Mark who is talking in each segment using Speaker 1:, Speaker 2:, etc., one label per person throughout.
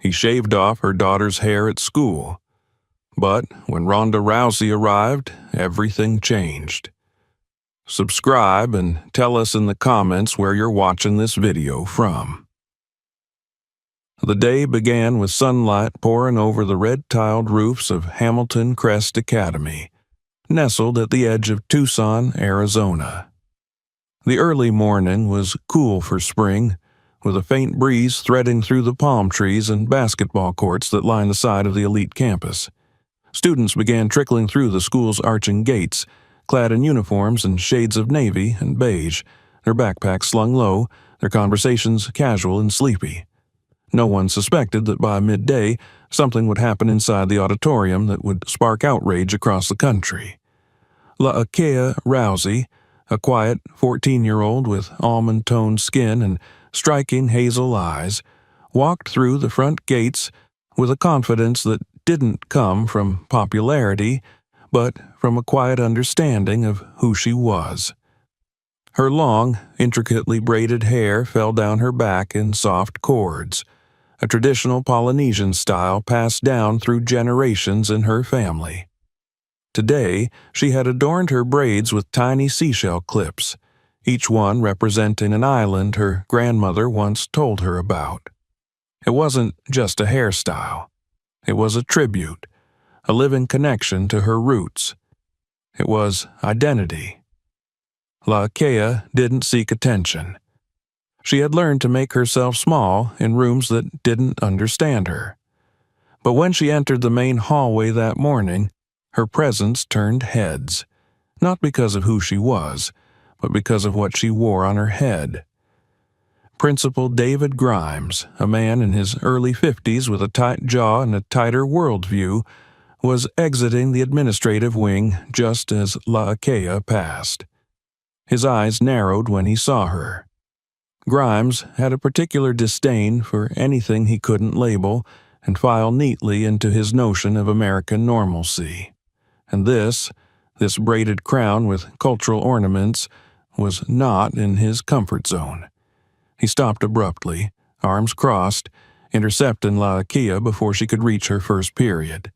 Speaker 1: He shaved off her daughter's hair at school. But when Ronda Rousey arrived, everything changed. Subscribe and tell us in the comments where you're watching this video from. The day began with sunlight pouring over the red-tiled roofs of Hamilton Crest Academy, nestled at the edge of Tucson, Arizona. The early morning was cool for spring, with a faint breeze threading through the palm trees and basketball courts that line the side of the elite campus. Students began trickling through the school's arching gates, clad in uniforms in shades of navy and beige, their backpacks slung low, their conversations casual and sleepy. No one suspected that by midday, something would happen inside the auditorium that would spark outrage across the country. Rousey, a quiet 14-year-old with almond-toned skin and striking hazel eyes, walked through the front gates with a confidence that didn't come from popularity, but from a quiet understanding of who she was. Her long, intricately braided hair fell down her back in soft cords, a traditional Polynesian style passed down through generations in her family. Today, she had adorned her braids with tiny seashell clips, each one representing an island her grandmother once told her about. It wasn't just a hairstyle. It was a tribute, a living connection to her roots. It was identity. La'Akea didn't seek attention. She had learned to make herself small in rooms that didn't understand her. But when she entered the main hallway that morning, her presence turned heads, not because of who she was, but because of what she wore on her head. Principal David Grimes, a man in his early 50s with a tight jaw and a tighter worldview, was exiting the administrative wing just as La'Akea passed. His eyes narrowed when he saw her. Grimes had a particular disdain for anything he couldn't label and file neatly into his notion of American normalcy. And this braided crown with cultural ornaments, was not in his comfort zone. He stopped abruptly, arms crossed, intercepting La'Akea before she could reach her first period.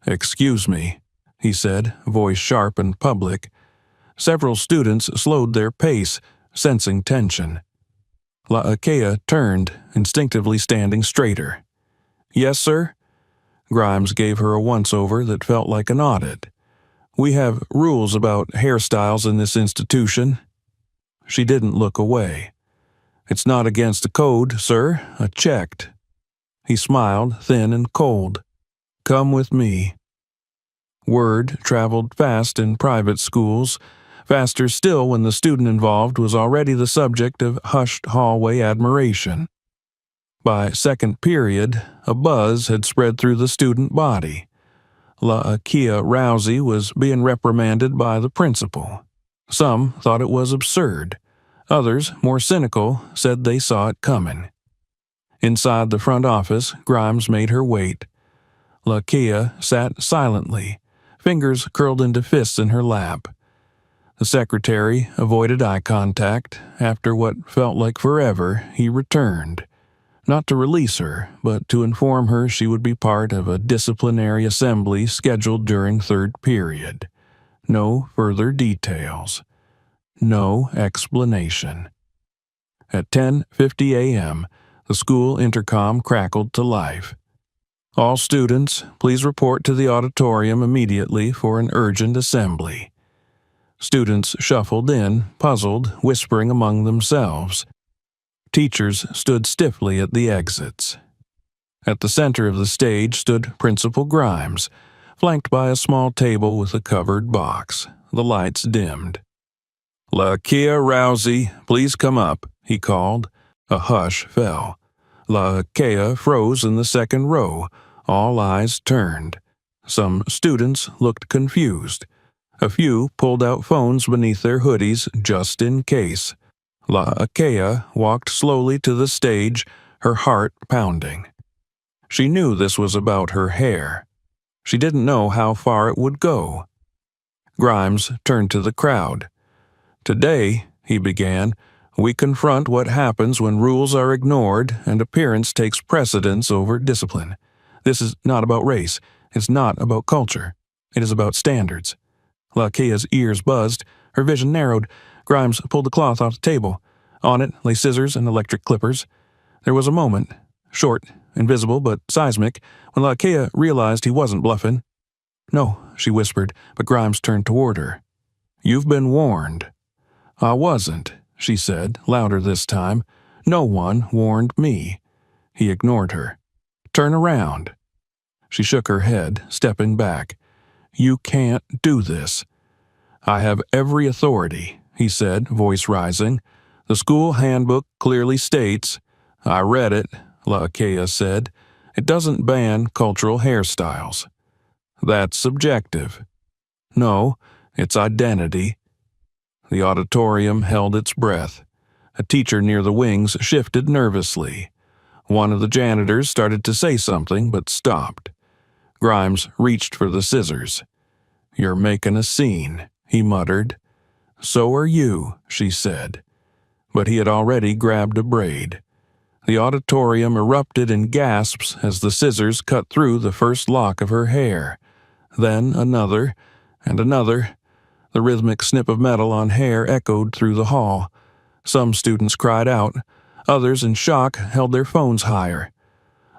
Speaker 1: "Excuse me," he said, voice sharp and public. Several students slowed their pace, sensing tension. La'Akea turned, instinctively standing straighter. "Yes, sir?" Grimes gave her a once-over that felt like an audit. "We have rules about hairstyles in this institution." She didn't look away. "It's not against the code, sir. I checked." He smiled, thin and cold. "Come with me." Word traveled fast in private schools, faster still when the student involved was already the subject of hushed hallway admiration. By second period, a buzz had spread through the student body. La'Akea Rousey was being reprimanded by the principal. Some thought it was absurd. Others, more cynical, said they saw it coming. Inside the front office, Grimes made her wait. La'Akea sat silently, fingers curled into fists in her lap. The secretary avoided eye contact. After what felt like forever, he returned. Not to release her, but to inform her she would be part of a disciplinary assembly scheduled during third period. No further details. No explanation. At 10:50 a.m., the school intercom crackled to life. "All students, please report to the auditorium immediately for an urgent assembly." Students shuffled in, puzzled, whispering among themselves. Teachers stood stiffly at the exits. At the center of the stage stood Principal Grimes, flanked by a small table with a covered box. The lights dimmed. "La'Akea Rousey, please come up," he called. A hush fell. La'Akea froze in the second row, all eyes turned. Some students looked confused. A few pulled out phones beneath their hoodies just in case. La'Akea walked slowly to the stage, her heart pounding. She knew this was about her hair. She didn't know how far it would go. Grimes turned to the crowd. "Today," he began, We confront what happens when rules are ignored and appearance takes precedence over discipline. This is not about race. It's not about culture. It is about standards. Lakea's ears buzzed. Her vision narrowed. Grimes pulled the cloth off the table. On it lay scissors and electric clippers. There was a moment, short, invisible, but seismic, when Lakea realized he wasn't bluffing. "No," she whispered, but Grimes turned toward her. "You've been warned." "I wasn't," she said, louder this time. "No one warned me." He ignored her. "Turn around." She shook her head, stepping back. "You can't do this." "I have every authority," he said, voice rising. "The school handbook clearly states—" "I read it," Lakea said. "It doesn't ban cultural hairstyles." "That's subjective." "No, it's identity." The auditorium held its breath. A teacher near the wings shifted nervously. One of the janitors started to say something, but stopped. Grimes reached for the scissors. "You're making a scene," he muttered. "So are you," she said. But he had already grabbed a braid. The auditorium erupted in gasps as the scissors cut through the first lock of her hair. Then another, and another. The rhythmic snip of metal on hair echoed through the hall. Some students cried out. Others, in shock, held their phones higher.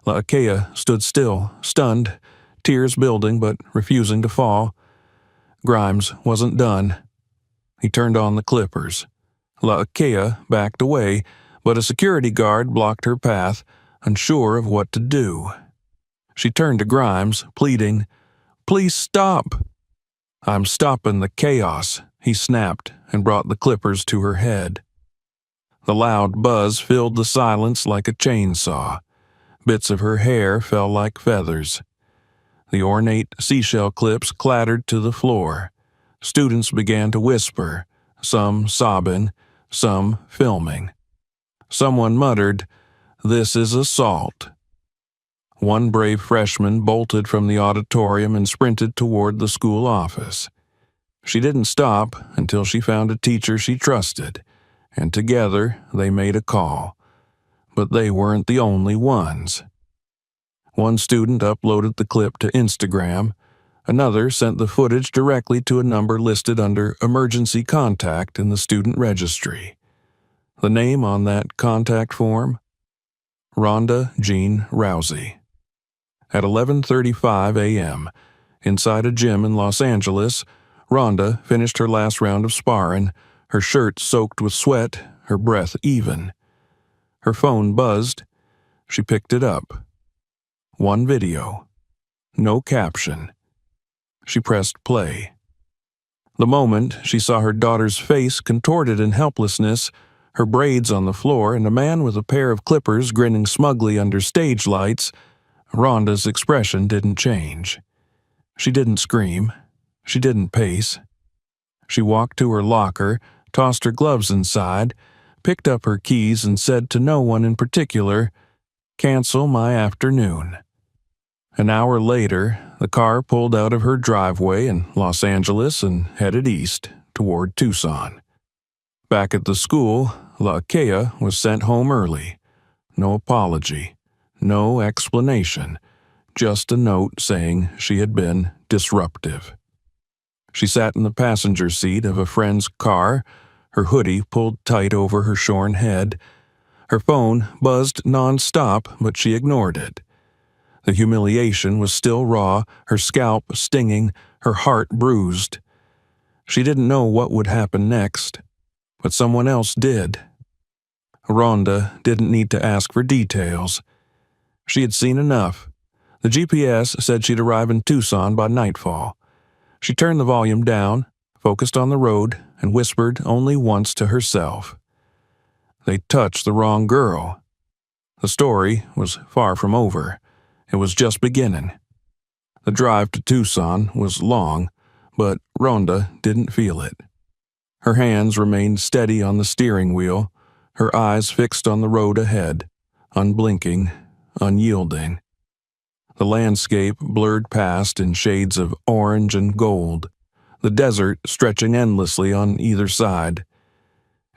Speaker 1: Lakea stood still, stunned, tears building but refusing to fall. Grimes wasn't done. He turned on the clippers. Lakea backed away, but a security guard blocked her path, unsure of what to do. She turned to Grimes, pleading, "Please stop." "I'm stopping the chaos," he snapped and brought the clippers to her head. The loud buzz filled the silence like a chainsaw. Bits of her hair fell like feathers. The ornate seashell clips clattered to the floor. Students began to whisper, some sobbing, some filming. Someone muttered, "This is assault." One brave freshman bolted from the auditorium and sprinted toward the school office. She didn't stop until she found a teacher she trusted, and together they made a call. But they weren't the only ones. One student uploaded the clip to Instagram. Another sent the footage directly to a number listed under emergency contact in the student registry. The name on that contact form? Ronda Jean Rousey. At 11:35 a.m., inside a gym in Los Angeles, Ronda finished her last round of sparring, her shirt soaked with sweat, her breath even. Her phone buzzed. She picked it up. One video. No caption. She pressed play. The moment she saw her daughter's face contorted in helplessness, her braids on the floor, and a man with a pair of clippers grinning smugly under stage lights, Ronda's expression didn't change. She didn't scream. She didn't pace. She walked to her locker, tossed her gloves inside, picked up her keys and said to no one in particular, "Cancel my afternoon." An hour later, the car pulled out of her driveway in Los Angeles and headed east toward Tucson. Back at the school, Lakea was sent home early. No apology. No explanation, just a note saying she had been disruptive. She sat in the passenger seat of a friend's car, her hoodie pulled tight over her shorn head. Her phone buzzed nonstop, but she ignored it. The humiliation was still raw, her scalp stinging, her heart bruised. She didn't know what would happen next, but someone else did. Ronda didn't need to ask for details. She had seen enough. The GPS said she'd arrive in Tucson by nightfall. She turned the volume down, focused on the road, and whispered only once to herself. They touched the wrong girl. The story was far from over. It was just beginning. The drive to Tucson was long, but Ronda didn't feel it. Her hands remained steady on the steering wheel, her eyes fixed on the road ahead, unblinking, unyielding. The landscape blurred past in shades of orange and gold, the desert stretching endlessly on either side.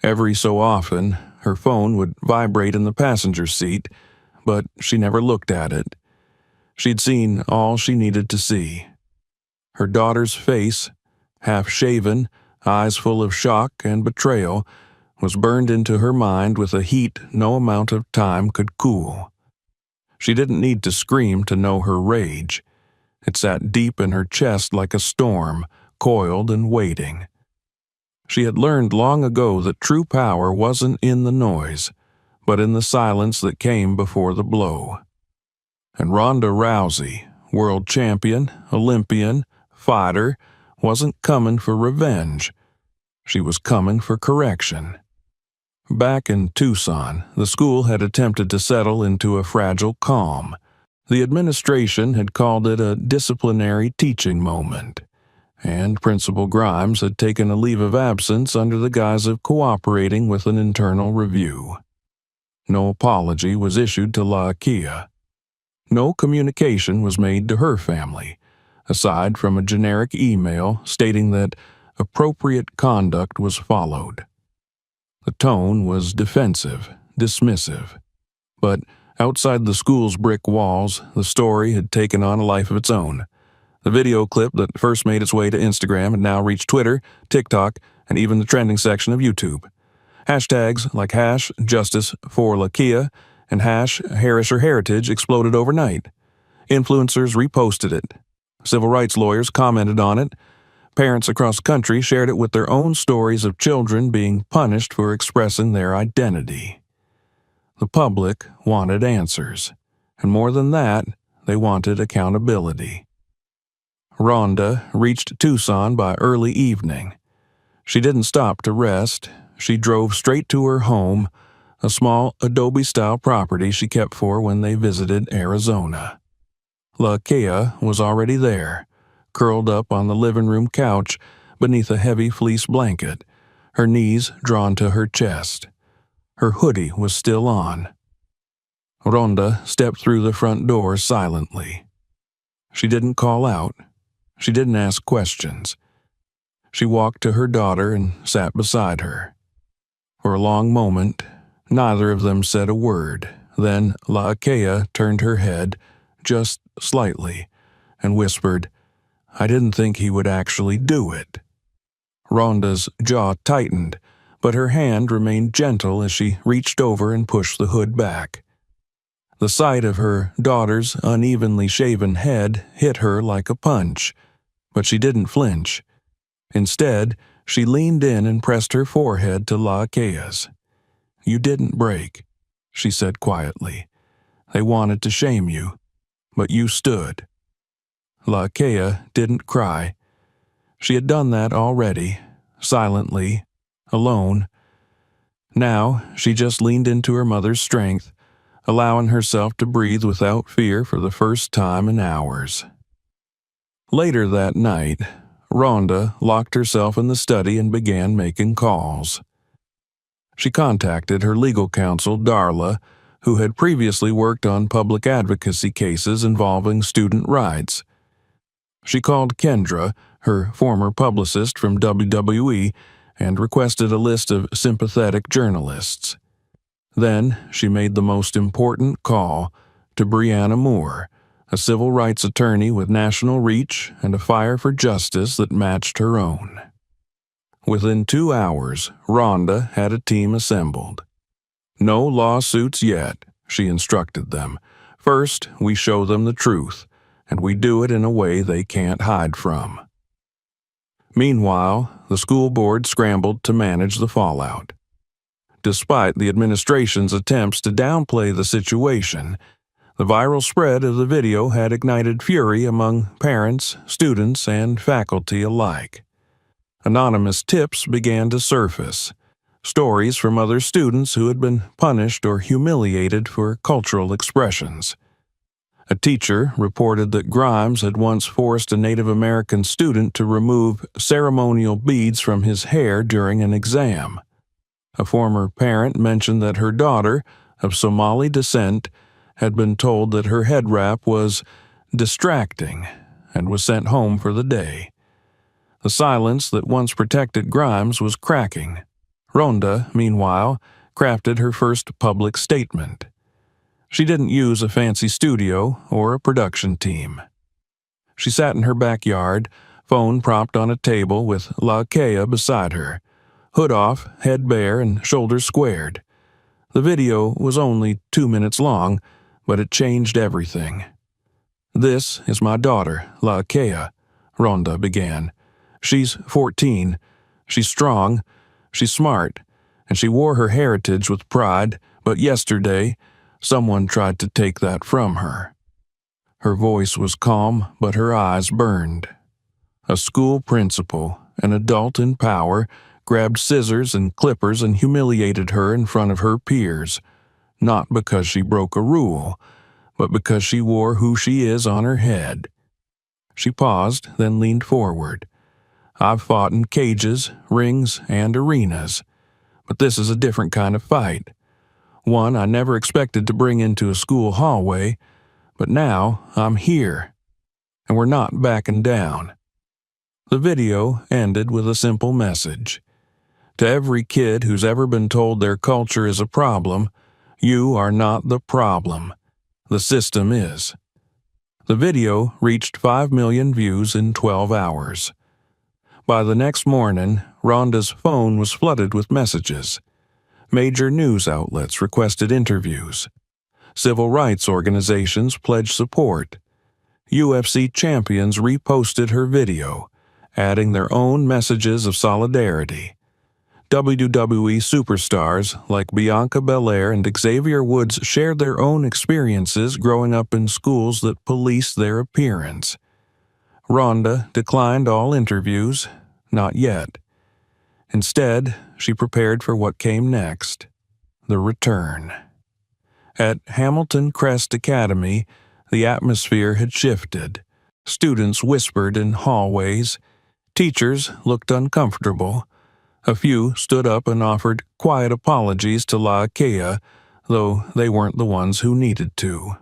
Speaker 1: Every so often, her phone would vibrate in the passenger seat, but she never looked at it. She'd seen all she needed to see. Her daughter's face, half-shaven, eyes full of shock and betrayal, was burned into her mind with a heat no amount of time could cool. She didn't need to scream to know her rage. It sat deep in her chest like a storm, coiled and waiting. She had learned long ago that true power wasn't in the noise, but in the silence that came before the blow. And Ronda Rousey, world champion, Olympian, fighter, wasn't coming for revenge. She was coming for correction. Back in Tucson, the school had attempted to settle into a fragile calm. The administration had called it a disciplinary teaching moment, and Principal Grimes had taken a leave of absence under the guise of cooperating with an internal review. No apology was issued to Lakia. No communication was made to her family, aside from a generic email stating that appropriate conduct was followed. The tone was defensive, dismissive. But outside the school's brick walls, the story had taken on a life of its own. The video clip that first made its way to Instagram had now reached Twitter, TikTok, and even the trending section of YouTube. Hashtags like #JusticeForLakia and #HarrisHerHeritage exploded overnight. Influencers reposted it. Civil rights lawyers commented on it. Parents across the country shared it with their own stories of children being punished for expressing their identity. The public wanted answers, and more than that, they wanted accountability. Ronda reached Tucson by early evening. She didn't stop to rest. She drove straight to her home, a small adobe-style property she kept for when they visited Arizona. Lakia was already there, curled up on the living room couch beneath a heavy fleece blanket, her knees drawn to her chest. Her hoodie was still on. Ronda stepped through the front door silently. She didn't call out. She didn't ask questions. She walked to her daughter and sat beside her. For a long moment, neither of them said a word. Then Lakia turned her head, just slightly, and whispered, "I didn't think he would actually do it." Ronda's jaw tightened, but her hand remained gentle as she reached over and pushed the hood back. The sight of her daughter's unevenly shaven head hit her like a punch, but she didn't flinch. Instead, she leaned in and pressed her forehead to Lakia's. "You didn't break," she said quietly. "They wanted to shame you, but you stood." Lakia didn't cry. She had done that already, silently, alone. Now she just leaned into her mother's strength, allowing herself to breathe without fear for the first time in hours. Later that night, Ronda locked herself in the study and began making calls. She contacted her legal counsel, Darla, who had previously worked on public advocacy cases involving student rights. She called Kendra, her former publicist from WWE, and requested a list of sympathetic journalists. Then she made the most important call to Brianna Moore, a civil rights attorney with national reach and a fire for justice that matched her own. Within 2 hours, Ronda had a team assembled. "No lawsuits yet," she instructed them. "First, we show them the truth, and we do it in a way they can't hide from." Meanwhile, the school board scrambled to manage the fallout. Despite the administration's attempts to downplay the situation, the viral spread of the video had ignited fury among parents, students, and faculty alike. Anonymous tips began to surface, stories from other students who had been punished or humiliated for cultural expressions. A teacher reported that Grimes had once forced a Native American student to remove ceremonial beads from his hair during an exam. A former parent mentioned that her daughter, of Somali descent, had been told that her head wrap was distracting and was sent home for the day. The silence that once protected Grimes was cracking. Ronda, meanwhile, crafted her first public statement. She didn't use a fancy studio or a production team. She sat in her backyard, phone propped on a table with La Kea beside her, hood off, head bare, and shoulders squared. The video was only 2 minutes long, but it changed everything. "This is my daughter, La Kea," Ronda began. "She's 14. She's strong. She's smart. And she wore her heritage with pride, but yesterday, someone tried to take that from her." Her voice was calm, but her eyes burned. A school principal, an adult in power, grabbed scissors and clippers and humiliated her in front of her peers, not because she broke a rule, but because she wore who she is on her head. She paused, then leaned forward. "I've fought in cages, rings, and arenas, but this is a different kind of fight. One I never expected to bring into a school hallway, but now I'm here, and we're not backing down." The video ended with a simple message. To every kid who's ever been told their culture is a problem, you are not the problem. The system is. The video reached 5 million views in 12 hours. By the next morning, Ronda's phone was flooded with messages. Major news outlets requested interviews. Civil rights organizations pledged support. UFC champions reposted her video, adding their own messages of solidarity. WWE superstars like Bianca Belair and Xavier Woods shared their own experiences growing up in schools that policed their appearance. Ronda declined all interviews, not yet. Instead, she prepared for what came next, the return. At Hamilton Crest Academy, the atmosphere had shifted. Students whispered in hallways. Teachers looked uncomfortable. A few stood up and offered quiet apologies to La Kea, though they weren't the ones who needed to.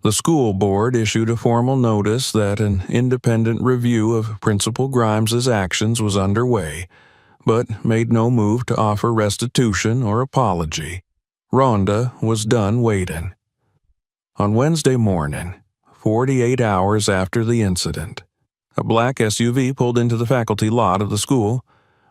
Speaker 1: The school board issued a formal notice that an independent review of Principal Grimes's actions was underway, but made no move to offer restitution or apology. Ronda was done waiting. On Wednesday morning, 48 hours after the incident, a black SUV pulled into the faculty lot of the school.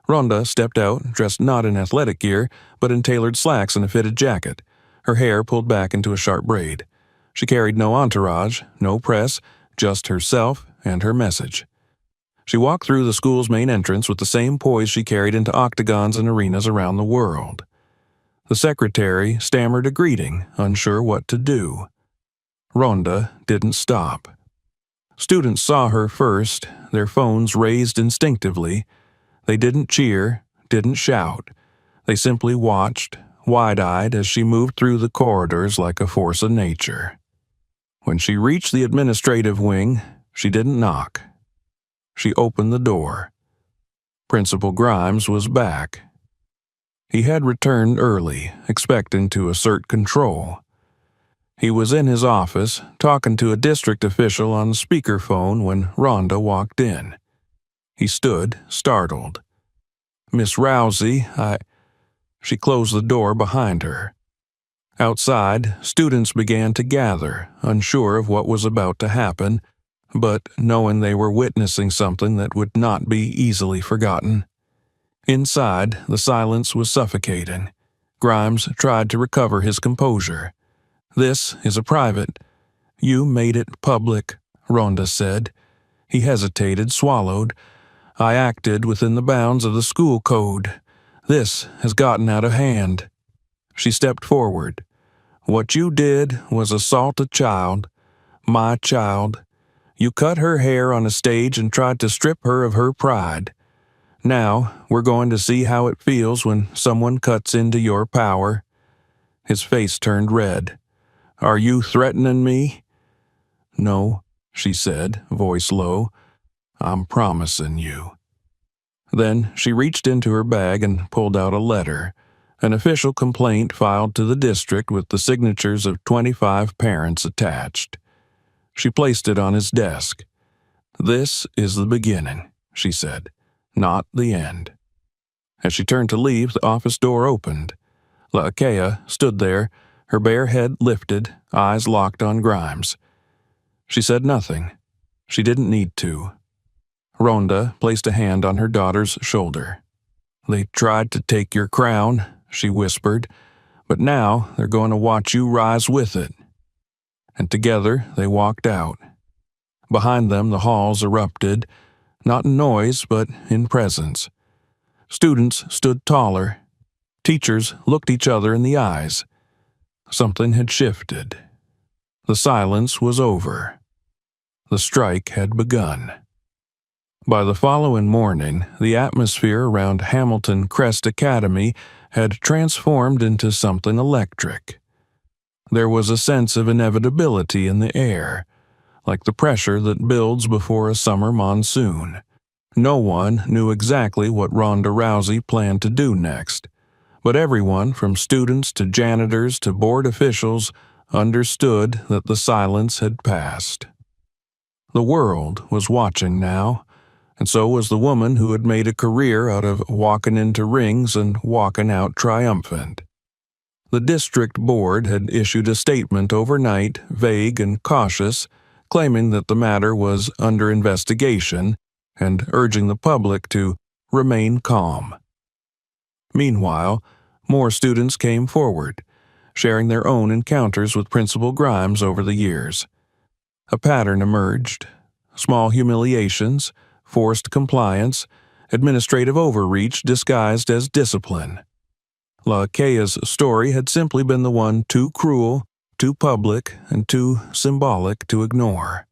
Speaker 1: Ronda stepped out, dressed not in athletic gear, but in tailored slacks and a fitted jacket, her hair pulled back into a sharp braid. She carried no entourage, no press, just herself and her message. She walked through the school's main entrance with the same poise she carried into octagons and arenas around the world. The secretary stammered a greeting, unsure what to do. Ronda didn't stop. Students saw her first, their phones raised instinctively. They didn't cheer, didn't shout. They simply watched, wide-eyed, as she moved through the corridors like a force of nature. When she reached the administrative wing, she didn't knock. She opened the door. Principal Grimes was back. He had returned early, expecting to assert control. He was in his office, talking to a district official on speakerphone when Ronda walked in. He stood, startled. "Miss Rousey, She closed the door behind her. Outside, students began to gather, unsure of what was about to happen, but knowing they were witnessing something that would not be easily forgotten. Inside, the silence was suffocating. Grimes tried to recover his composure. "This is a private. You made it public," Ronda said. He hesitated, swallowed. "I acted within the bounds of the school code. This has gotten out of hand." She stepped forward. "What you did was assault a child, my child. You cut her hair on a stage and tried to strip her of her pride. Now we're going to see how it feels when someone cuts into your power." His face turned red. "Are you threatening me?" "No," she said, voice low. "I'm promising you." Then she reached into her bag and pulled out a letter, an official complaint filed to the district with the signatures of 25 parents attached. She placed it on his desk. "This is the beginning," she said, "not the end." As she turned to leave, the office door opened. Laakea stood there, her bare head lifted, eyes locked on Grimes. She said nothing. She didn't need to. Ronda placed a hand on her daughter's shoulder. "They tried to take your crown," she whispered, "but now they're going to watch you rise with it." And together they walked out. Behind them the halls erupted, not in noise but in presence. Students stood taller. Teachers looked each other in the eyes. Something had shifted. The silence was over. The strike had begun. By the following morning, the atmosphere around Hamilton Crest Academy had transformed into something electric. There was a sense of inevitability in the air, like the pressure that builds before a summer monsoon. No one knew exactly what Ronda Rousey planned to do next, but everyone, from students to janitors to board officials, understood that the silence had passed. The world was watching now, and so was the woman who had made a career out of walking into rings and walking out triumphant. The district board had issued a statement overnight, vague and cautious, claiming that the matter was under investigation and urging the public to remain calm. Meanwhile, more students came forward, sharing their own encounters with Principal Grimes over the years. A pattern emerged: small humiliations, forced compliance, administrative overreach disguised as discipline. Laakea's story had simply been the one too cruel, too public, and too symbolic to ignore.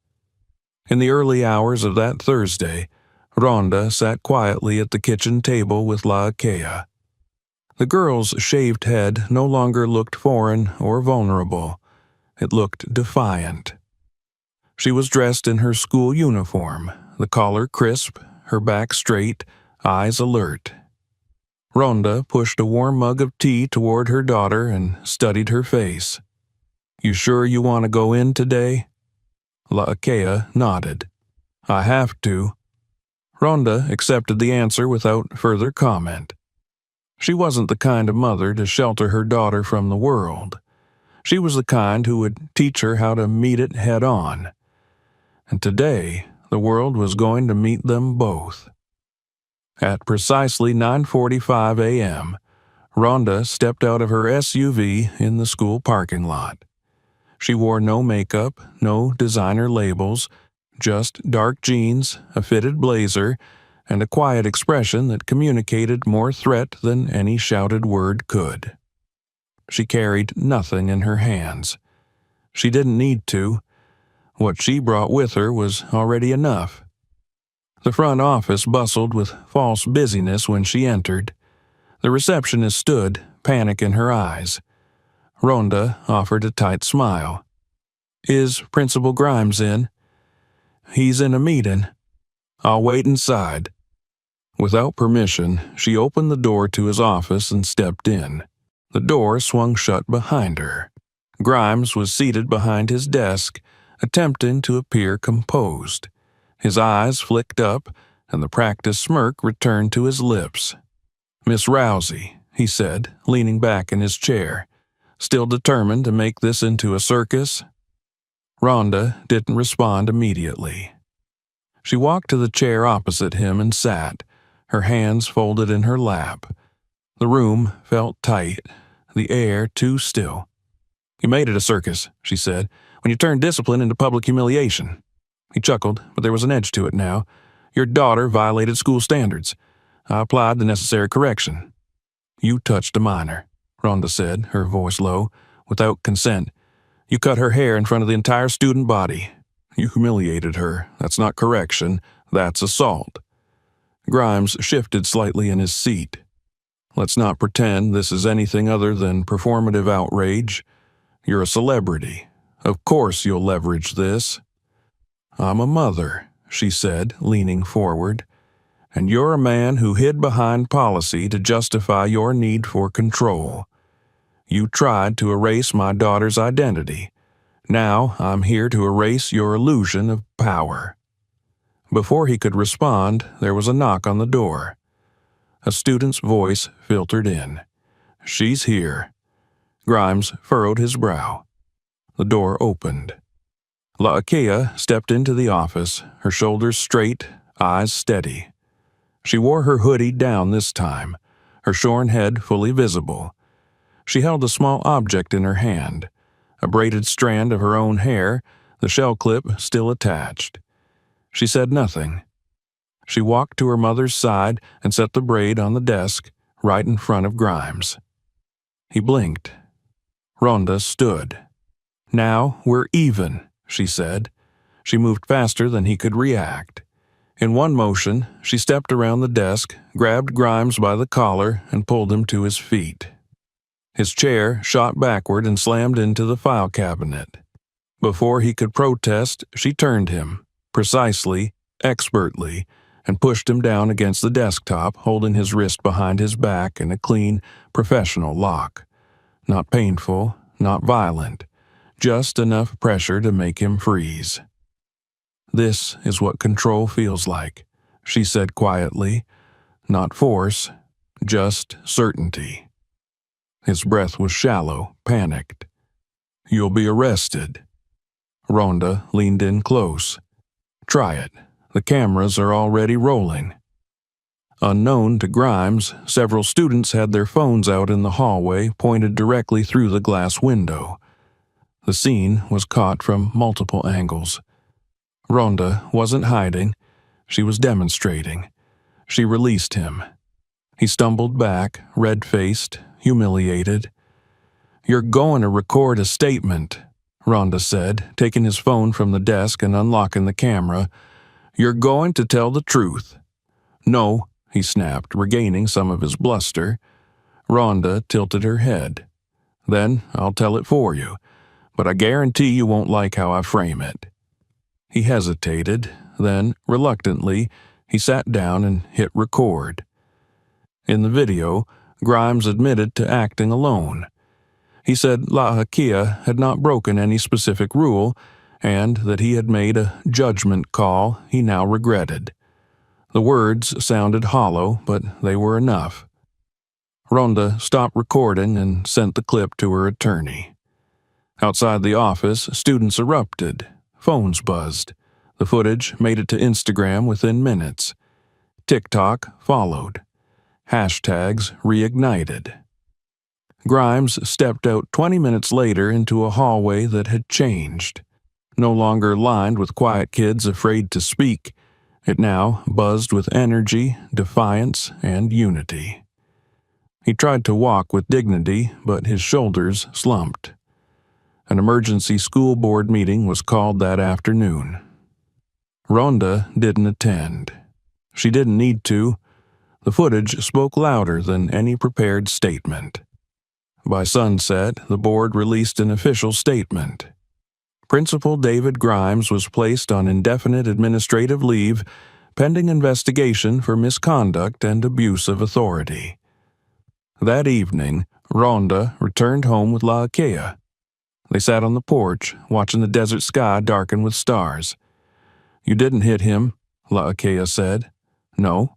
Speaker 1: In the early hours of that Thursday, Ronda sat quietly at the kitchen table with Laakea. The girl's shaved head no longer looked foreign or vulnerable. It looked defiant. She was dressed in her school uniform, the collar crisp, her back straight, eyes alert. Ronda pushed a warm mug of tea toward her daughter and studied her face. "You sure you want to go in today?" Laakea nodded. "I have to." Ronda accepted the answer without further comment. She wasn't the kind of mother to shelter her daughter from the world. She was the kind who would teach her how to meet it head on. And today, the world was going to meet them both. At precisely 9:45 a.m., Ronda stepped out of her SUV in the school parking lot. She wore no makeup, no designer labels, just dark jeans, a fitted blazer, and a quiet expression that communicated more threat than any shouted word could. She carried nothing in her hands. She didn't need to. What she brought with her was already enough. The front office bustled with false busyness when she entered. The receptionist stood, panic in her eyes. Ronda offered a tight smile. "Is Principal Grimes in?" "He's in a meeting." "I'll wait inside." Without permission, she opened the door to his office and stepped in. The door swung shut behind her. Grimes was seated behind his desk, attempting to appear composed. His eyes flicked up, and the practiced smirk returned to his lips. "Miss Rousey," he said, leaning back in his chair, "still determined to make this into a circus?" Ronda didn't respond immediately. She walked to the chair opposite him and sat, her hands folded in her lap. The room felt tight, the air too still. "You made it a circus," she said, "when you turned discipline into public humiliation." He chuckled, but there was an edge to it now. "Your daughter violated school standards. I applied the necessary correction." "You touched a minor," Ronda said, her voice low, "without consent. You cut her hair in front of the entire student body. You humiliated her. That's not correction. That's assault." Grimes shifted slightly in his seat. "Let's not pretend this is anything other than performative outrage. You're a celebrity. Of course you'll leverage this." "I'm a mother," she said, leaning forward. "And you're a man who hid behind policy to justify your need for control. You tried to erase my daughter's identity. Now I'm here to erase your illusion of power." Before he could respond, there was a knock on the door. A student's voice filtered in. "She's here." Grimes furrowed his brow. The door opened. La'Akea stepped into the office, her shoulders straight, eyes steady. She wore her hoodie down this time, her shorn head fully visible. She held a small object in her hand, a braided strand of her own hair, the shell clip still attached. She said nothing. She walked to her mother's side and set the braid on the desk, right in front of Grimes. He blinked. Ronda stood. "Now we're even," she said. She moved faster than he could react. In one motion, she stepped around the desk, grabbed Grimes by the collar, and pulled him to his feet. His chair shot backward and slammed into the file cabinet. Before he could protest, she turned him, precisely, expertly, and pushed him down against the desktop, holding his wrist behind his back in a clean, professional lock. Not painful, not violent, just enough pressure to make him freeze. "This is what control feels like," she said quietly. "Not force, just certainty." His breath was shallow, panicked. "You'll be arrested." Ronda leaned in close. "Try it. The cameras are already rolling." Unknown to Grimes, several students had their phones out in the hallway, pointed directly through the glass window. The scene was caught from multiple angles. Ronda wasn't hiding. She was demonstrating. She released him. He stumbled back, red-faced, humiliated. "You're going to record a statement," Ronda said, taking his phone from the desk and unlocking the camera. "You're going to tell the truth." "No," he snapped, regaining some of his bluster. Ronda tilted her head. "Then I'll tell it for you, but I guarantee you won't like how I frame it." He hesitated, then, reluctantly, he sat down and hit record. In the video, Grimes admitted to acting alone. He said La'Akea had not broken any specific rule, and that he had made a judgment call he now regretted. The words sounded hollow, but they were enough. Ronda stopped recording and sent the clip to her attorney. Outside the office, students erupted. Phones buzzed. The footage made it to Instagram within minutes. TikTok followed. Hashtags reignited. Grimes stepped out 20 minutes later into a hallway that had changed. No longer lined with quiet kids afraid to speak, it now buzzed with energy, defiance, and unity. He tried to walk with dignity, but his shoulders slumped. An emergency school board meeting was called that afternoon. Ronda didn't attend. She didn't need to. The footage spoke louder than any prepared statement. By sunset, the board released an official statement. Principal David Grimes was placed on indefinite administrative leave, pending investigation for misconduct and abuse of authority. That evening, Ronda returned home with La'Akea. They sat on the porch, watching the desert sky darken with stars. "You didn't hit him," La'Akea said. "No."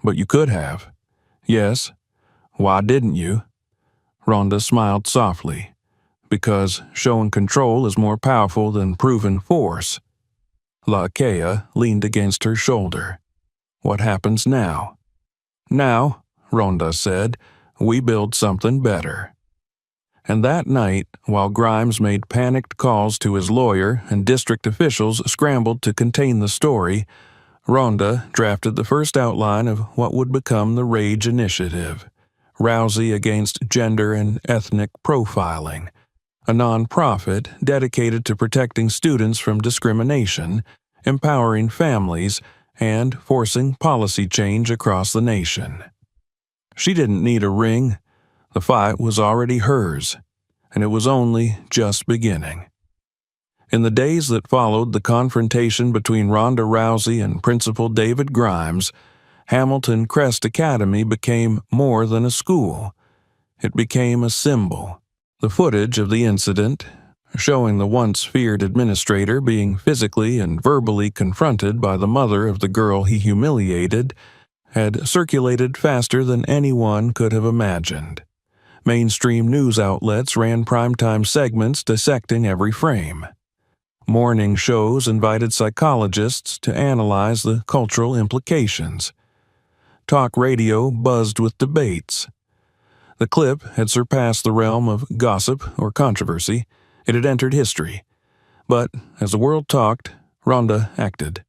Speaker 1: "But you could have." "Yes." "Why didn't you?" Ronda smiled softly. "Because showing control is more powerful than proven force." La'Akea leaned against her shoulder. "What happens now?" "Now," Ronda said, "we build something better." And that night, while Grimes made panicked calls to his lawyer and district officials scrambled to contain the story, Ronda drafted the first outline of what would become the Rage Initiative, Rousey Against Gender and Ethnic Profiling, a nonprofit dedicated to protecting students from discrimination, empowering families, and forcing policy change across the nation. She didn't need a ring. The fight was already hers, and it was only just beginning. In the days that followed the confrontation between Ronda Rousey and Principal David Grimes, Hamilton Crest Academy became more than a school. It became a symbol. The footage of the incident, showing the once feared administrator being physically and verbally confronted by the mother of the girl he humiliated, had circulated faster than anyone could have imagined. Mainstream news outlets ran primetime segments dissecting every frame. Morning shows invited psychologists to analyze the cultural implications. Talk radio buzzed with debates. The clip had surpassed the realm of gossip or controversy. It had entered history. But as the world talked, Ronda acted.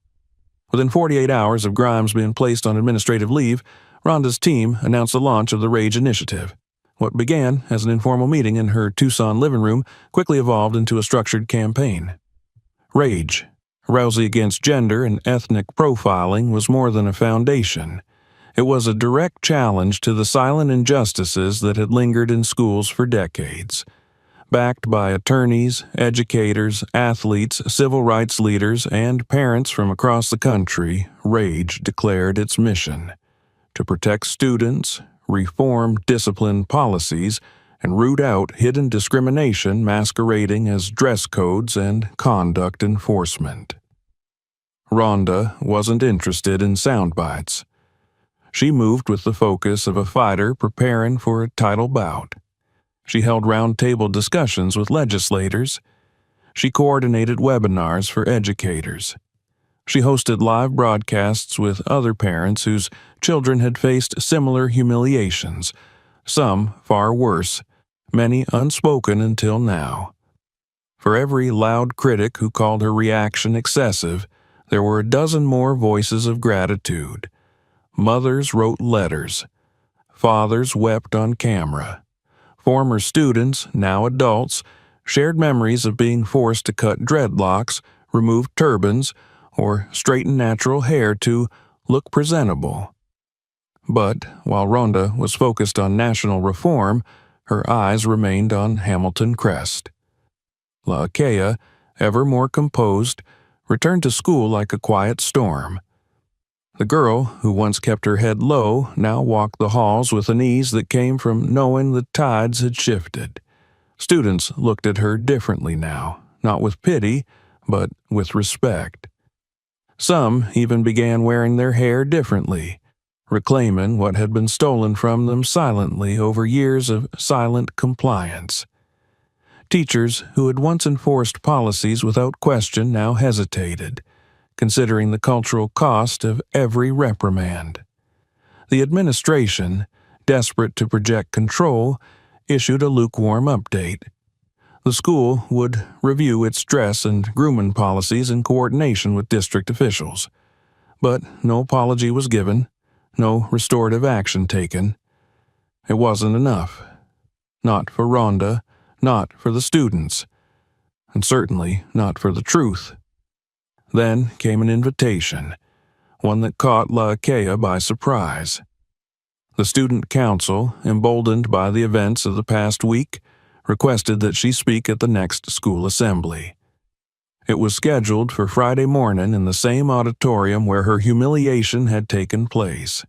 Speaker 1: Within 48 hours of Grimes being placed on administrative leave, Ronda's team announced the launch of the Rage Initiative. What began as an informal meeting in her Tucson living room quickly evolved into a structured campaign. Rage, Rousey against gender and ethnic profiling, was more than a foundation. It was a direct challenge to the silent injustices that had lingered in schools for decades. Backed by attorneys, educators, athletes, civil rights leaders, and parents from across the country, Rage declared its mission: to protect students, reform discipline policies, and root out hidden discrimination masquerading as dress codes and conduct enforcement. Ronda wasn't interested in sound bites. She moved with the focus of a fighter preparing for a title bout. She held roundtable discussions with legislators. She coordinated webinars for educators. She hosted live broadcasts with other parents whose children had faced similar humiliations, some far worse, many unspoken until now. For every loud critic who called her reaction excessive, there were a dozen more voices of gratitude. Mothers wrote letters. Fathers wept on camera. Former students, now adults, shared memories of being forced to cut dreadlocks, remove turbans, or straighten natural hair to look presentable. But while Ronda was focused on national reform, her eyes remained on Hamilton Crest. Laakea, ever more composed, returned to school like a quiet storm. The girl, who once kept her head low, now walked the halls with an ease that came from knowing the tides had shifted. Students looked at her differently now, not with pity, but with respect. Some even began wearing their hair differently, reclaiming what had been stolen from them silently over years of silent compliance. Teachers who had once enforced policies without question now hesitated, considering the cultural cost of every reprimand. The administration, desperate to project control, issued a lukewarm update. The school would review its dress and grooming policies in coordination with district officials. But no apology was given, no restorative action taken. It wasn't enough. Not for Ronda, not for the students, and certainly not for the truth. Then came an invitation, one that caught Laakea by surprise. The student council, emboldened by the events of the past week, requested that she speak at the next school assembly. It was scheduled for Friday morning in the same auditorium where her humiliation had taken place.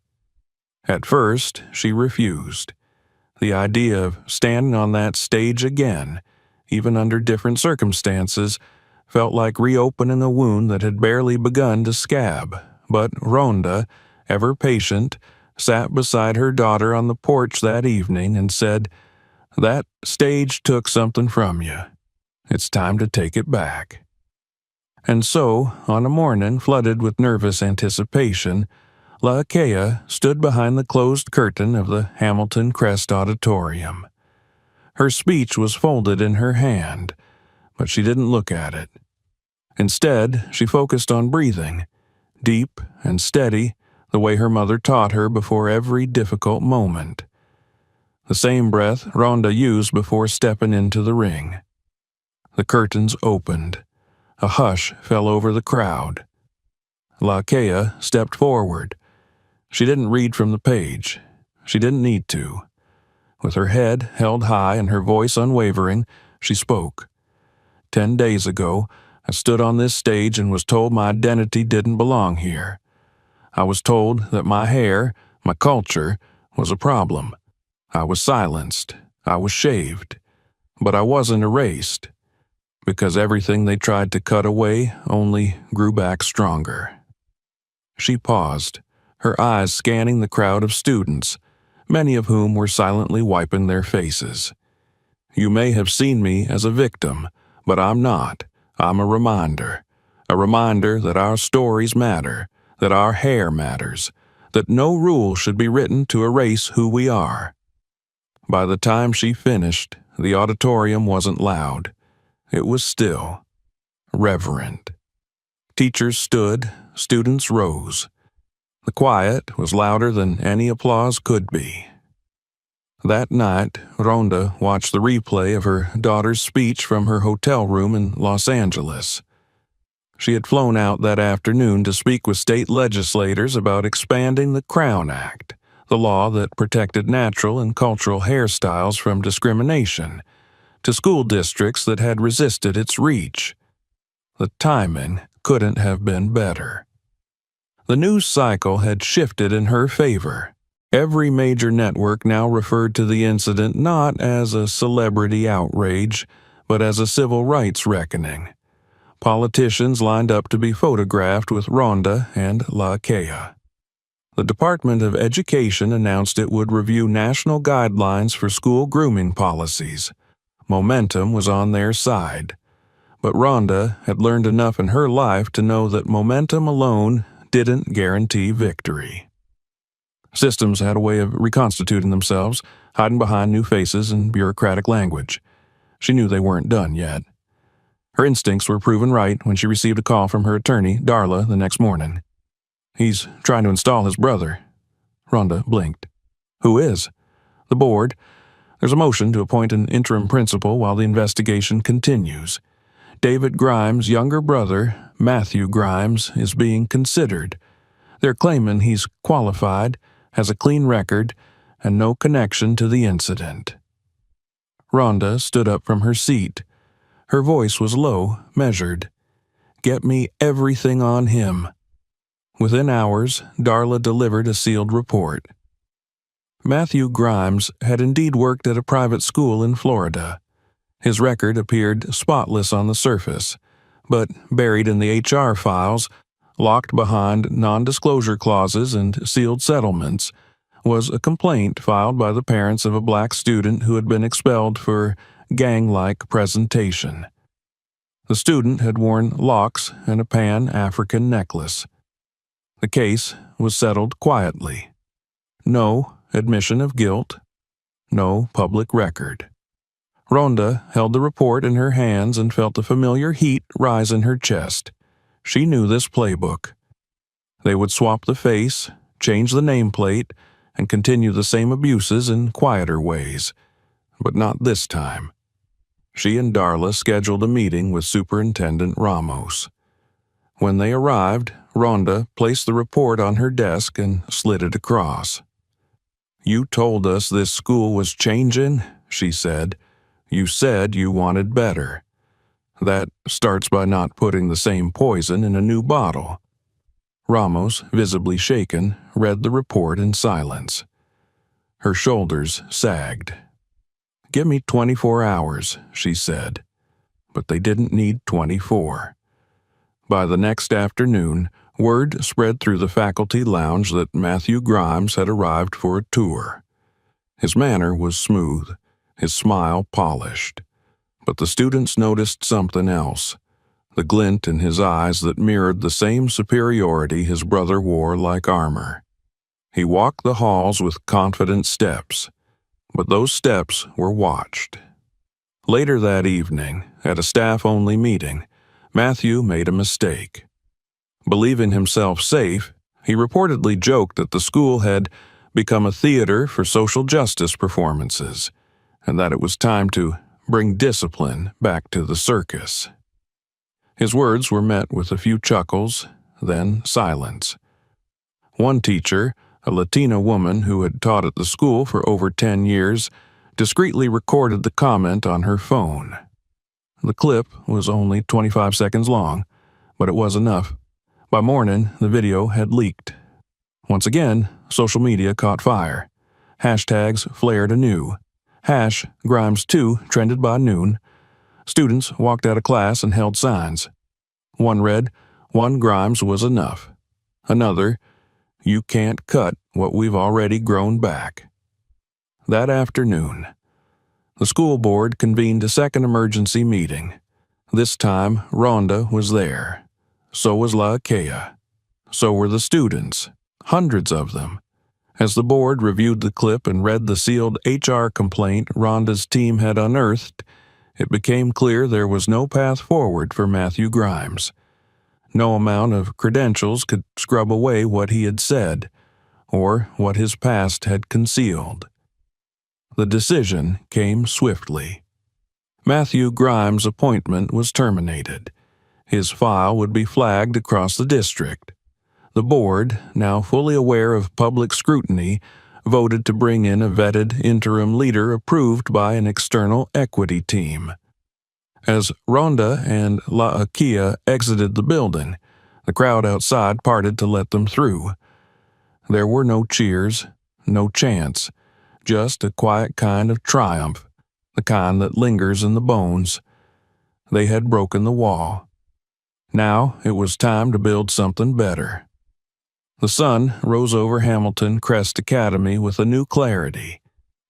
Speaker 1: At first, she refused. The idea of standing on that stage again, even under different circumstances, felt like reopening a wound that had barely begun to scab. But Ronda, ever patient, sat beside her daughter on the porch that evening and said, "That stage took something from you. It's time to take it back." And so, on a morning flooded with nervous anticipation, Laakea stood behind the closed curtain of the Hamilton Crest Auditorium. Her speech was folded in her hand, but she didn't look at it. Instead, she focused on breathing, deep and steady, the way her mother taught her before every difficult moment. The same breath Ronda used before stepping into the ring. The curtains opened. A hush fell over the crowd. Laakea stepped forward. She didn't read from the page. She didn't need to. With her head held high and her voice unwavering, she spoke. 10 days ago, I stood on this stage and was told my identity didn't belong here. I was told that my hair, my culture, was a problem. I was silenced. I was shaved. But I wasn't erased, because everything they tried to cut away only grew back stronger. She paused, her eyes scanning the crowd of students, many of whom were silently wiping their faces. You may have seen me as a victim, but I'm not. I'm a reminder. A reminder that our stories matter, that our hair matters, that no rule should be written to erase who we are. By the time she finished, the auditorium wasn't loud. It was still, reverent. Teachers stood, students rose. The quiet was louder than any applause could be. That night, Ronda watched the replay of her daughter's speech from her hotel room in Los Angeles. She had flown out that afternoon to speak with state legislators about expanding the Crown Act, the law that protected natural and cultural hairstyles from discrimination, to school districts that had resisted its reach. The timing couldn't have been better. The news cycle had shifted in her favor. Every major network now referred to the incident not as a celebrity outrage, but as a civil rights reckoning. Politicians lined up to be photographed with Ronda and LaKea. The Department of Education announced it would review national guidelines for school grooming policies. Momentum was on their side. But Ronda had learned enough in her life to know that momentum alone didn't guarantee victory. Systems had a way of reconstituting themselves, hiding behind new faces and bureaucratic language. She knew they weren't done yet. Her instincts were proven right when she received a call from her attorney, Darla, the next morning. "He's trying to install his brother." Ronda blinked. "Who is?" "The board. There's a motion to appoint an interim principal while the investigation continues. David Grimes' younger brother, Matthew Grimes, is being considered. They're claiming he's qualified, has a clean record, and no connection to the incident." Ronda stood up from her seat. Her voice was low, measured. "Get me everything on him." Within hours, Darla delivered a sealed report. Matthew Grimes had indeed worked at a private school in Florida. His record appeared spotless on the surface, but buried in the HR files, locked behind non-disclosure clauses and sealed settlements, was a complaint filed by the parents of a black student who had been expelled for gang-like presentation. The student had worn locks and a Pan-African necklace. The case was settled quietly. No admission of guilt, no public record. Ronda held the report in her hands and felt the familiar heat rise in her chest. She knew this playbook. They would swap the face, change the nameplate, and continue the same abuses in quieter ways. But not this time. She and Darla scheduled a meeting with Superintendent Ramos. When they arrived, Ronda placed the report on her desk and slid it across. "You told us this school was changing," she said. "You said you wanted better. That starts by not putting the same poison in a new bottle." Ramos, visibly shaken, read the report in silence. Her shoulders sagged. "Give me 24 hours," she said. But they didn't need 24. By the next afternoon, word spread through the faculty lounge that Matthew Grimes had arrived for a tour. His manner was smooth, his smile polished. But the students noticed something else, the glint in his eyes that mirrored the same superiority his brother wore like armor. He walked the halls with confident steps, but those steps were watched. Later that evening, at a staff-only meeting, Matthew made a mistake. Believing himself safe, he reportedly joked that the school had become a theater for social justice performances, and that it was time to bring discipline back to the circus. His words were met with a few chuckles, then silence. One teacher, a Latina woman who had taught at the school for over 10 years, discreetly recorded the comment on her phone. The clip was only 25 seconds long, but it was enough. By morning, the video had leaked. Once again, social media caught fire. Hashtags flared anew. #Grimes2 trended by noon. Students walked out of class and held signs. One read, "One Grimes was enough." Another, You can't cut what we've already grown back. That afternoon, the school board convened a second emergency meeting. This time, Ronda was there. So was Laakea. So were the students, hundreds of them. As the board reviewed the clip and read the sealed HR complaint Ronda's team had unearthed, it became clear there was no path forward for Matthew Grimes. No amount of credentials could scrub away what he had said, or what his past had concealed. The decision came swiftly. Matthew Grimes' appointment was terminated. His file would be flagged across the district. The board, now fully aware of public scrutiny, voted to bring in a vetted interim leader approved by an external equity team. As Ronda and Laakea exited the building, the crowd outside parted to let them through. There were no cheers, no chants, just a quiet kind of triumph, the kind that lingers in the bones. They had broken the wall. Now it was time to build something better. The sun rose over Hamilton Crest Academy with a new clarity.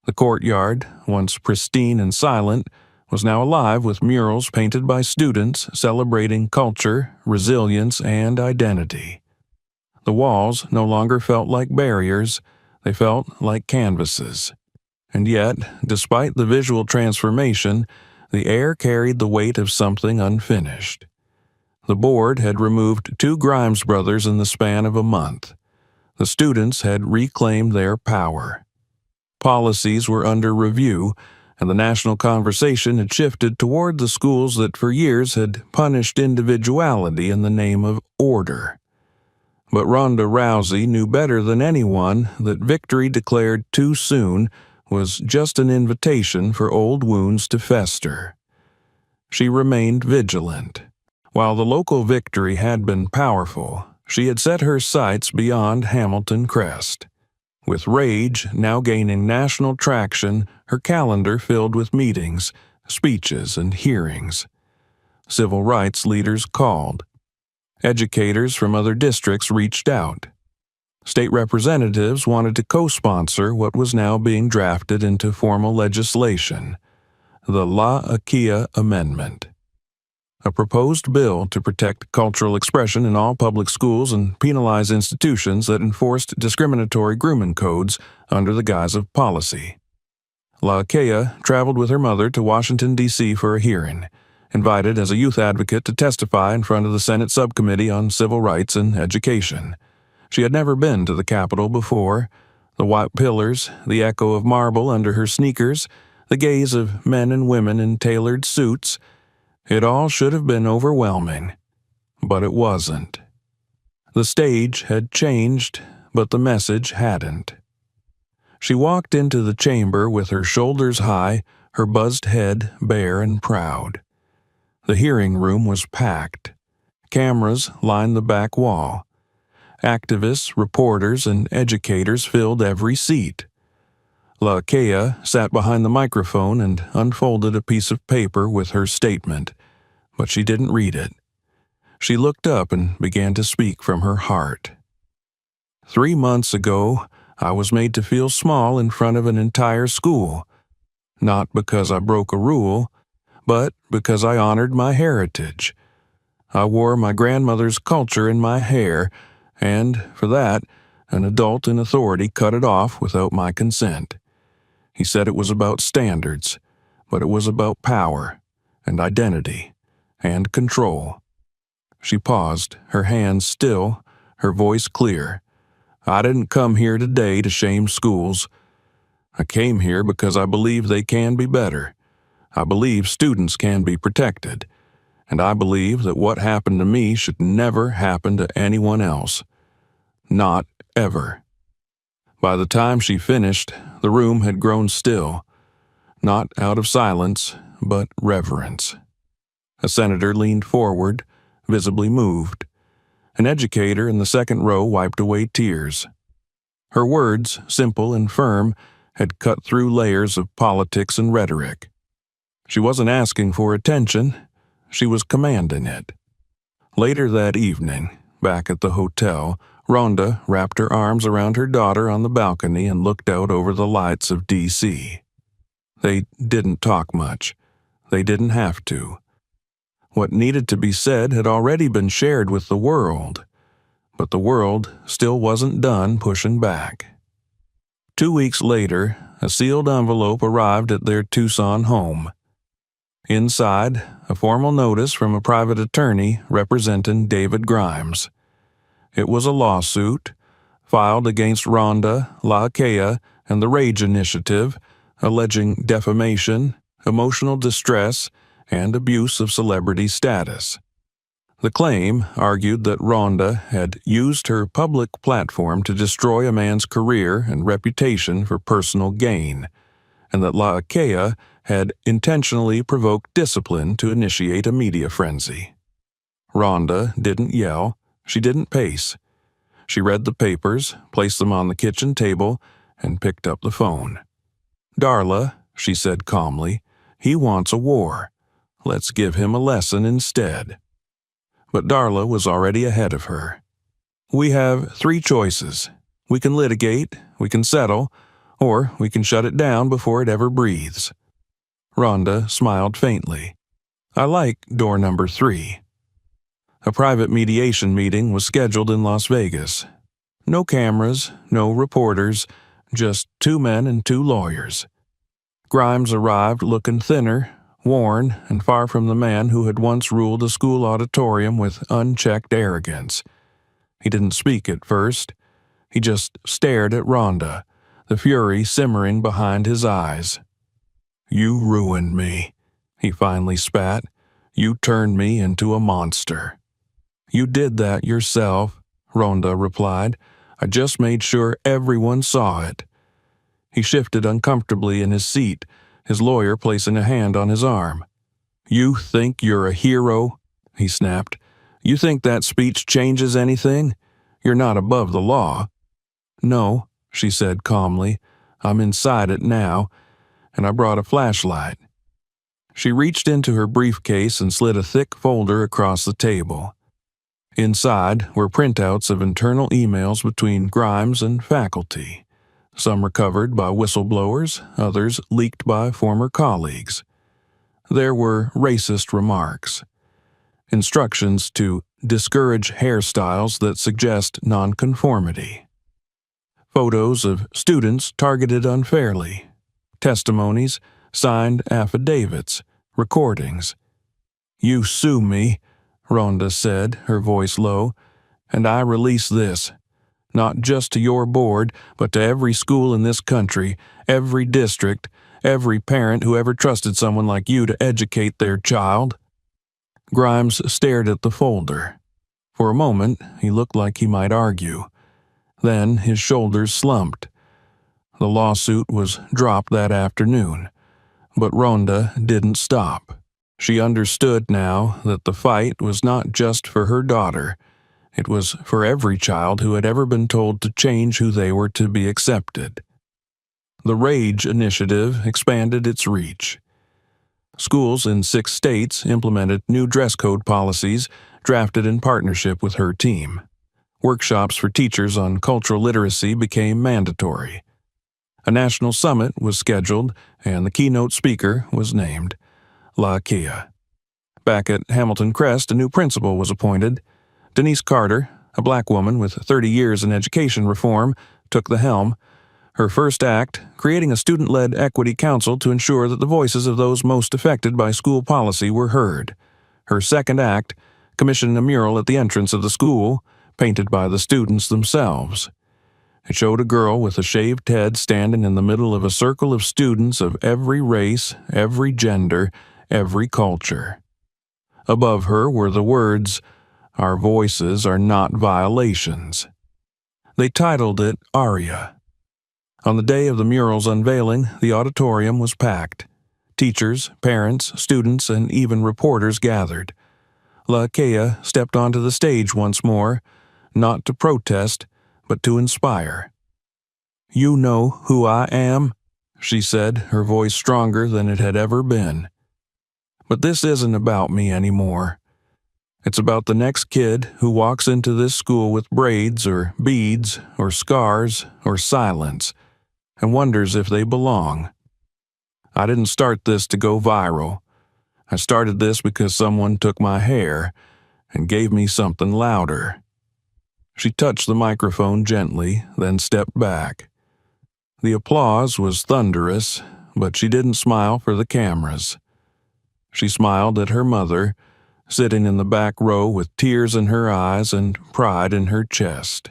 Speaker 1: The courtyard, once pristine and silent, was now alive with murals painted by students celebrating culture, resilience, and identity. The walls no longer felt like barriers, they felt like canvases. And yet, despite the visual transformation, the air carried the weight of something unfinished. The board had removed 2 Grimes brothers in the span of a month. The students had reclaimed their power. Policies were under review, and the national conversation had shifted toward the schools that for years had punished individuality in the name of order. But Ronda Rousey knew better than anyone that victory declared too soon was just an invitation for old wounds to fester. She remained vigilant. While the local victory had been powerful, she had set her sights beyond Hamilton Crest. With rage now gaining national traction, her calendar filled with meetings, speeches, and hearings. Civil rights leaders called. Educators from other districts reached out. State representatives wanted to co-sponsor what was now being drafted into formal legislation, the Laakea Amendment. A proposed bill to protect cultural expression in all public schools and penalize institutions that enforced discriminatory grooming codes under the guise of policy. Laakea traveled with her mother to Washington, D.C. for a hearing, invited as a youth advocate to testify in front of the Senate Subcommittee on Civil Rights and Education. She had never been to the Capitol before. The white pillars, the echo of marble under her sneakers, the gaze of men and women in tailored suits, it all should have been overwhelming, but it wasn't. The stage had changed, but the message hadn't. She walked into the chamber with her shoulders high, her buzzed head bare and proud. The hearing room was packed. Cameras lined the back wall. Activists, reporters, and educators filled every seat. Laakea sat behind the microphone and unfolded a piece of paper with her statement, but she didn't read it. She looked up and began to speak from her heart. 3 months ago, I was made to feel small in front of an entire school, not because I broke a rule, but because I honored my heritage. I wore my grandmother's culture in my hair, and, for that, an adult in authority cut it off without my consent. He said it was about standards, but it was about power and identity and control. She paused, her hands still, her voice clear. I didn't come here today to shame schools. I came here because I believe they can be better. I believe students can be protected. And I believe that what happened to me should never happen to anyone else. Not ever. By the time she finished, the room had grown still, not out of silence, but reverence. A senator leaned forward, visibly moved. An educator in the second row wiped away tears. Her words, simple and firm, had cut through layers of politics and rhetoric. She wasn't asking for attention, she was commanding it. Later that evening, back at the hotel, Ronda wrapped her arms around her daughter on the balcony and looked out over the lights of D.C. They didn't talk much. They didn't have to. What needed to be said had already been shared with the world, but the world still wasn't done pushing back. 2 weeks later, a sealed envelope arrived at their Tucson home. Inside, a formal notice from a private attorney representing David Grimes. It was a lawsuit filed against Ronda, LaHakea, and the Rage Initiative, alleging defamation, emotional distress, and abuse of celebrity status. The claim argued that Ronda had used her public platform to destroy a man's career and reputation for personal gain, and that LaHakea had intentionally provoked discipline to initiate a media frenzy. Ronda didn't yell. She didn't pace. She read the papers, placed them on the kitchen table, and picked up the phone. "Darla," she said calmly, "he wants a war. Let's give him a lesson instead." But Darla was already ahead of her. "We have 3 choices. We can litigate, we can settle, or we can shut it down before it ever breathes." Ronda smiled faintly. "I like door number 3. A private mediation meeting was scheduled in Las Vegas. No cameras, no reporters, just 2 men and 2 lawyers. Grimes arrived looking thinner, worn, and far from the man who had once ruled a school auditorium with unchecked arrogance. He didn't speak at first. He just stared at Ronda, the fury simmering behind his eyes. "You ruined me," he finally spat. "You turned me into a monster." "You did that yourself," Ronda replied. "I just made sure everyone saw it." He shifted uncomfortably in his seat, his lawyer placing a hand on his arm. "You think you're a hero?" he snapped. "You think that speech changes anything? You're not above the law." "No," she said calmly. "I'm inside it now, and I brought a flashlight." She reached into her briefcase and slid a thick folder across the table. Inside were printouts of internal emails between Grimes and faculty. Some recovered by whistleblowers, others leaked by former colleagues. There were racist remarks, instructions to discourage hairstyles that suggest nonconformity, photos of students targeted unfairly, testimonies, signed affidavits, recordings. "You sue me," Ronda said, her voice low, "and I release this. Not just to your board, but to every school in this country, every district, every parent who ever trusted someone like you to educate their child." Grimes stared at the folder. For a moment, he looked like he might argue. Then his shoulders slumped. The lawsuit was dropped that afternoon, but Ronda didn't stop. She understood now that the fight was not just for her daughter. It was for every child who had ever been told to change who they were to be accepted. The Rage Initiative expanded its reach. Schools in 6 states implemented new dress code policies drafted in partnership with her team. Workshops for teachers on cultural literacy became mandatory. A national summit was scheduled, and the keynote speaker was named, LaHakea. Back at Hamilton Crest, a new principal was appointed. Denise Carter, a black woman with 30 years in education reform, took the helm. Her first act, creating a student-led equity council to ensure that the voices of those most affected by school policy were heard. Her second act, commissioning a mural at the entrance of the school, painted by the students themselves. It showed a girl with a shaved head standing in the middle of a circle of students of every race, every gender, every culture. Above her were the words, "Our voices are not violations." They titled it Aria. On the day of the mural's unveiling, the auditorium was packed. Teachers, parents, students, and even reporters gathered. LaHakea stepped onto the stage once more, not to protest, but to inspire. "You know who I am," she said, her voice stronger than it had ever been. "But this isn't about me anymore. It's about the next kid who walks into this school with braids or beads or scars or silence and wonders if they belong. I didn't start this to go viral. I started this because someone took my hair and gave me something louder. She touched the microphone gently, then stepped back. The applause was thunderous, but she didn't smile for the cameras. She smiled at her mother, sitting in the back row with tears in her eyes and pride in her chest.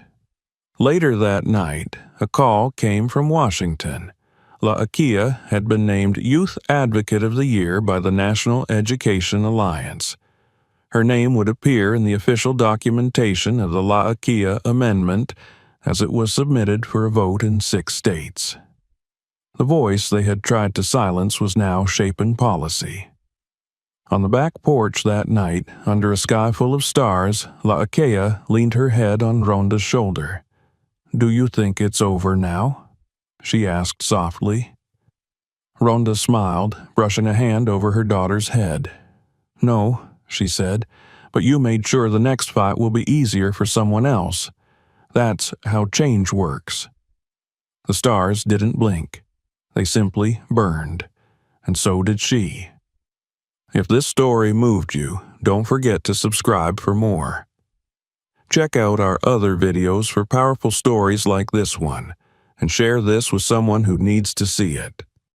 Speaker 1: Later that night, a call came from Washington. La'Akea had been named Youth Advocate of the Year by the National Education Alliance. Her name would appear in the official documentation of the La'Akea Amendment as it was submitted for a vote in 6 states. The voice they had tried to silence was now shaping policy. On the back porch that night, under a sky full of stars, La'Akea leaned her head on Ronda's shoulder. "Do you think it's over now?" she asked softly. Ronda smiled, brushing a hand over her daughter's head. "No," she said, "but you made sure the next fight will be easier for someone else. That's how change works." The stars didn't blink. They simply burned, and so did she. If this story moved you, don't forget to subscribe for more. Check out our other videos for powerful stories like this one, and share this with someone who needs to see it.